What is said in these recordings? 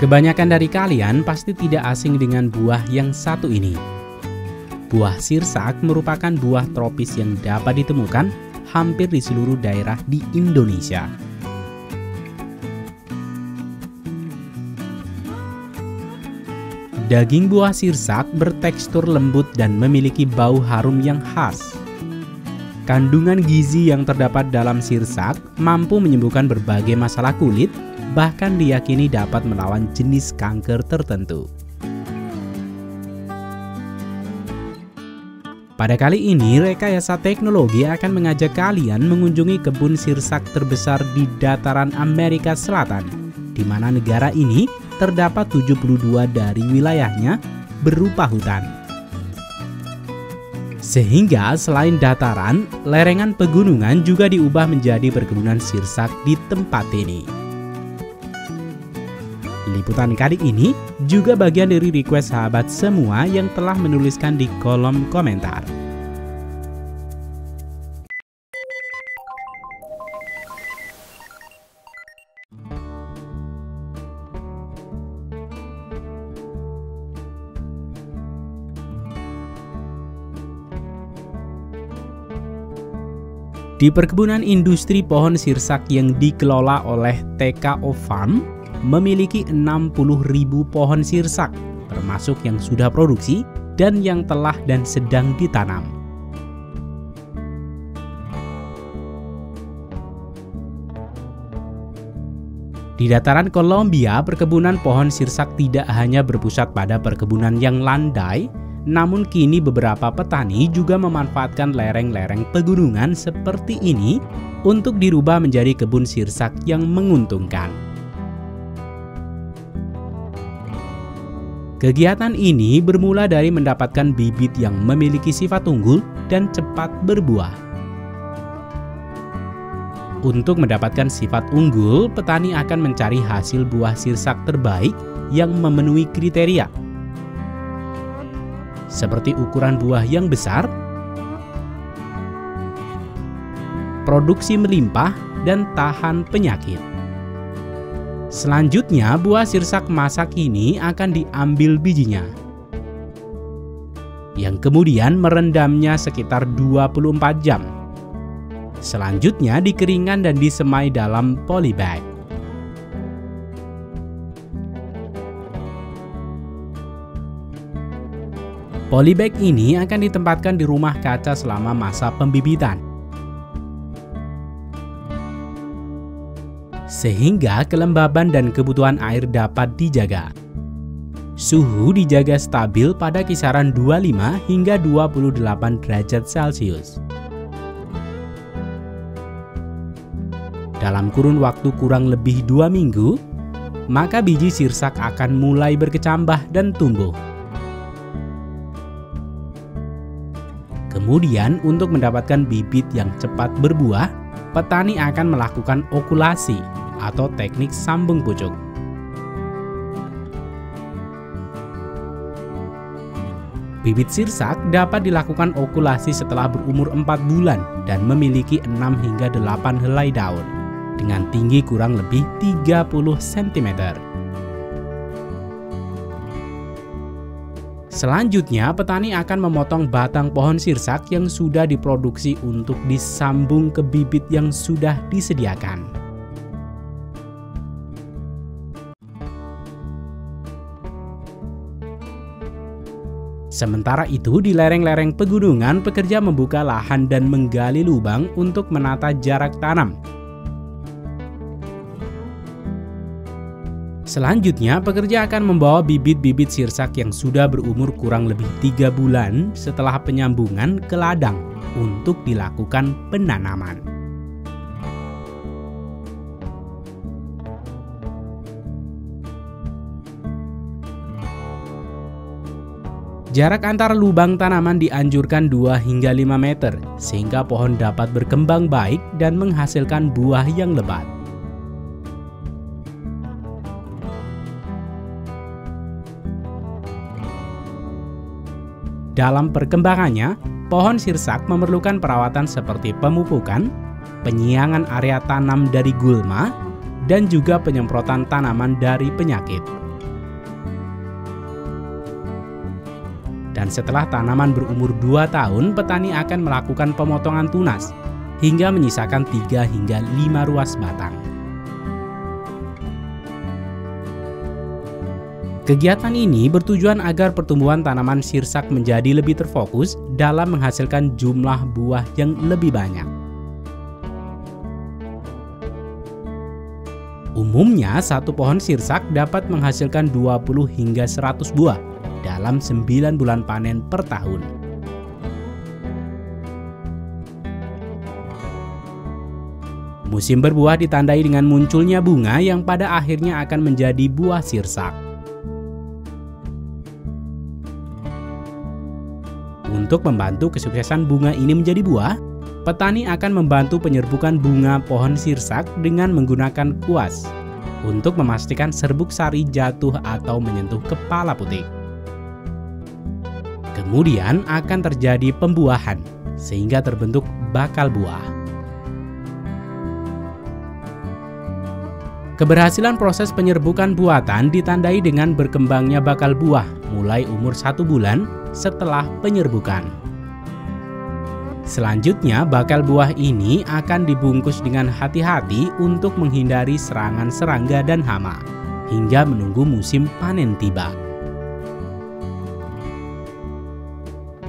Kebanyakan dari kalian pasti tidak asing dengan buah yang satu ini. Buah sirsak merupakan buah tropis yang dapat ditemukan hampir di seluruh daerah di Indonesia. Daging buah sirsak bertekstur lembut dan memiliki bau harum yang khas. Kandungan gizi yang terdapat dalam sirsak mampu menyembuhkan berbagai masalah kulit, bahkan diyakini dapat melawan jenis kanker tertentu. Pada kali ini, Rekayasa Teknologi akan mengajak kalian mengunjungi kebun sirsak terbesar di dataran Amerika Selatan, di mana negara ini terdapat 72 dari wilayahnya berupa hutan. Sehingga selain dataran, lereng pegunungan juga diubah menjadi perkebunan sirsak di tempat ini. Liputan kali ini juga bagian dari request sahabat semua yang telah menuliskan di kolom komentar. Di perkebunan industri pohon sirsak yang dikelola oleh TKO Farm, memiliki 60.000 pohon sirsak, termasuk yang sudah produksi dan yang telah dan sedang ditanam. Di dataran Kolombia, perkebunan pohon sirsak tidak hanya berpusat pada perkebunan yang landai, namun kini beberapa petani juga memanfaatkan lereng-lereng pegunungan seperti ini untuk dirubah menjadi kebun sirsak yang menguntungkan. Kegiatan ini bermula dari mendapatkan bibit yang memiliki sifat unggul dan cepat berbuah. Untuk mendapatkan sifat unggul, petani akan mencari hasil buah sirsak terbaik yang memenuhi kriteria, seperti ukuran buah yang besar, produksi melimpah, dan tahan penyakit. Selanjutnya, buah sirsak masak ini akan diambil bijinya, yang kemudian merendamnya sekitar 24 jam. Selanjutnya dikeringkan dan disemai dalam polybag. Polybag ini akan ditempatkan di rumah kaca selama masa pembibitan, sehingga kelembaban dan kebutuhan air dapat dijaga. Suhu dijaga stabil pada kisaran 25 hingga 28 derajat Celcius. Dalam kurun waktu kurang lebih 2 minggu, maka biji sirsak akan mulai berkecambah dan tumbuh. Kemudian untuk mendapatkan bibit yang cepat berbuah, petani akan melakukan okulasi atau teknik sambung pucuk. Bibit sirsak dapat dilakukan okulasi setelah berumur 4 bulan dan memiliki 6 hingga 8 helai daun dengan tinggi kurang lebih 30 cm. Selanjutnya, petani akan memotong batang pohon sirsak yang sudah diproduksi untuk disambung ke bibit yang sudah disediakan. Sementara itu, di lereng-lereng pegunungan, pekerja membuka lahan dan menggali lubang untuk menata jarak tanam. Selanjutnya, pekerja akan membawa bibit-bibit sirsak yang sudah berumur kurang lebih 3 bulan setelah penyambungan ke ladang untuk dilakukan penanaman. Jarak antar lubang tanaman dianjurkan 2 hingga 5 meter, sehingga pohon dapat berkembang baik dan menghasilkan buah yang lebat. Dalam perkembangannya, pohon sirsak memerlukan perawatan seperti pemupukan, penyiangan area tanam dari gulma, dan juga penyemprotan tanaman dari penyakit. Dan setelah tanaman berumur 2 tahun, petani akan melakukan pemotongan tunas hingga menyisakan 3 hingga 5 ruas batang. Kegiatan ini bertujuan agar pertumbuhan tanaman sirsak menjadi lebih terfokus dalam menghasilkan jumlah buah yang lebih banyak. Umumnya, satu pohon sirsak dapat menghasilkan 20 hingga 100 buah dalam 9 bulan panen per tahun. Musim berbuah ditandai dengan munculnya bunga yang pada akhirnya akan menjadi buah sirsak. Untuk membantu kesuksesan bunga ini menjadi buah, petani akan membantu penyerbukan bunga pohon sirsak dengan menggunakan kuas untuk memastikan serbuk sari jatuh atau menyentuh kepala putik. Kemudian akan terjadi pembuahan sehingga terbentuk bakal buah. Keberhasilan proses penyerbukan buatan ditandai dengan berkembangnya bakal buah mulai umur 1 bulan setelah penyerbukan. Selanjutnya, bakal buah ini akan dibungkus dengan hati-hati untuk menghindari serangan serangga dan hama, hingga menunggu musim panen tiba.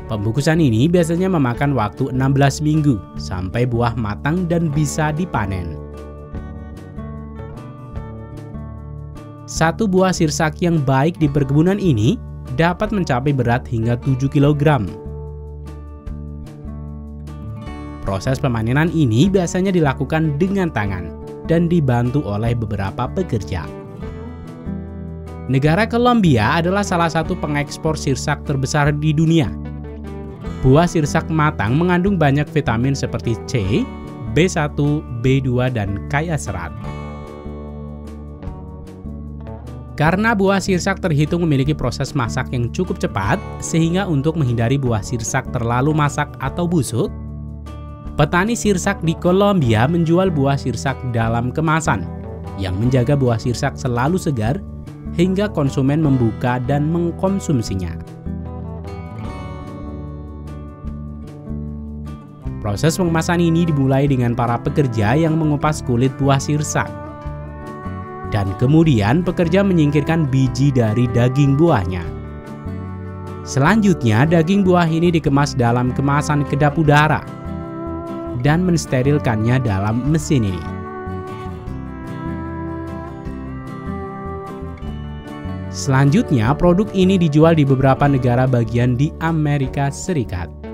Pembungkusan ini biasanya memakan waktu 16 minggu sampai buah matang dan bisa dipanen. Satu buah sirsak yang baik di perkebunan ini dapat mencapai berat hingga 7 kg. Proses pemanenan ini biasanya dilakukan dengan tangan dan dibantu oleh beberapa pekerja. Negara Kolombia adalah salah satu pengekspor sirsak terbesar di dunia. Buah sirsak matang mengandung banyak vitamin seperti C, B1, B2, dan kaya serat. Karena buah sirsak terhitung memiliki proses masak yang cukup cepat, sehingga untuk menghindari buah sirsak terlalu masak atau busuk, petani sirsak di Kolombia menjual buah sirsak dalam kemasan yang menjaga buah sirsak selalu segar hingga konsumen membuka dan mengkonsumsinya. Proses pengemasan ini dimulai dengan para pekerja yang mengupas kulit buah sirsak. Dan kemudian pekerja menyingkirkan biji dari daging buahnya. Selanjutnya, daging buah ini dikemas dalam kemasan kedap udara dan mensterilkannya dalam mesin ini. Selanjutnya, produk ini dijual di beberapa negara bagian di Amerika Serikat.